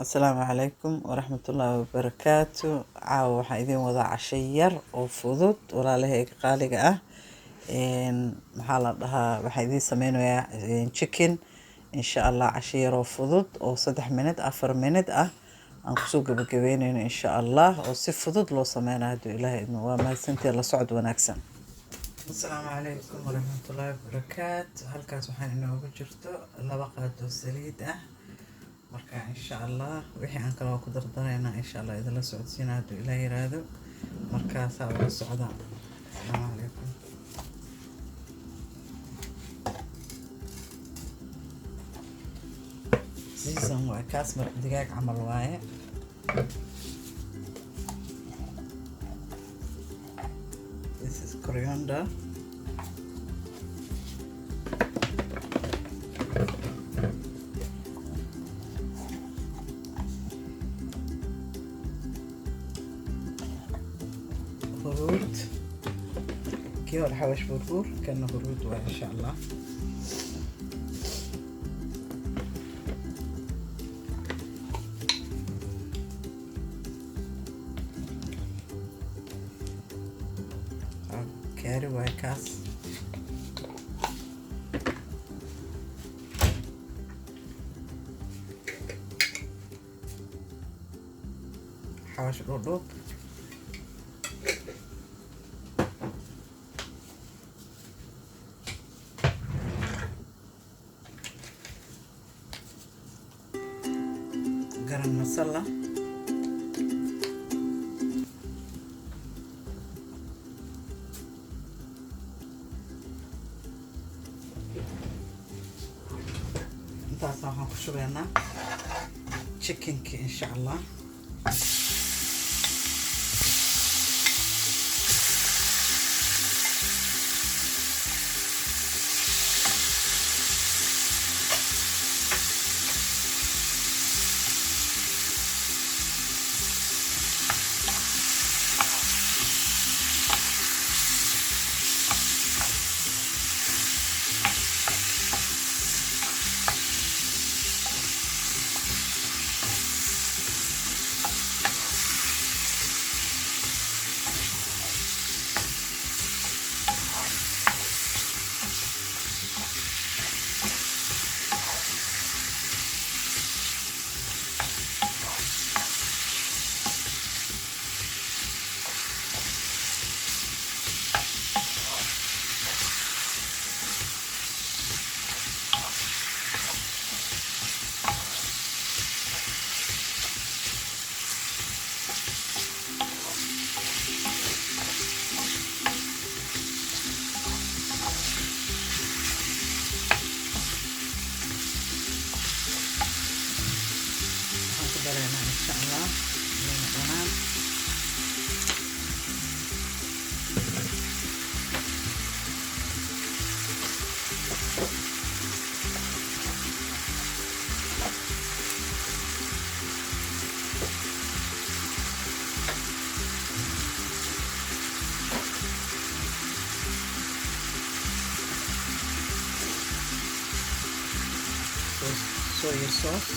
asalaamu calaykum waraxmatullaahi wabarakaatu. Caawa waxaan idin wadaa casho yar oo fudud walaalahayga qaaliga ah. Maxaa la dhahaa, waxaan idin sameynayaa chicken insha allah. Casho yar oo fudud oo 3 minute 4 minute ah aan kusoo gabagabeynayno insha allah, oo si fudud loo sameynayo hadduu ilaahay idmo. Waa mahadsantihiin, la socod wanaagsan. asalaamu calaykum waraxmatullaahi wabarakaatu. halkaas waxaan inoogu jirto 2 qaado saliid ah. marka insha allah wixii aan kala ku dardaraynaa insha allah idinla socodsiina hadduu ilaahay yiraahdo. markaasaa wada socda. asalaamu calaykum. season waa kaas, maraq digaag camal waaye. This is coriander. هرود كيف الحواش بربور كأنه هرود إن شاء الله. كاري وكاس حواش الأردن. garam masala, intaas waxaan ku shubaynaa chickenki insha allah. darena insha allah lama dhanaan. Soy sauce.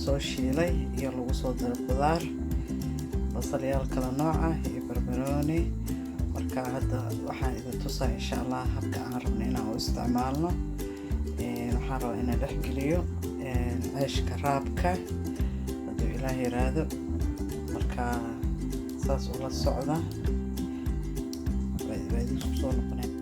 lasoo shiilay iyo lagu soo daray qudaar basalyaal kala nooc ah iyo barbarooni. marka hadda waxaan idin tusaa insha Allah habka aan rabno inaan u isticmaalno. waxaan rabaa inaan dhex geliyo ceeshka raabka hadduu Ilaahay yiraahdo. marka saas ula socda way isku soo noqonayaan.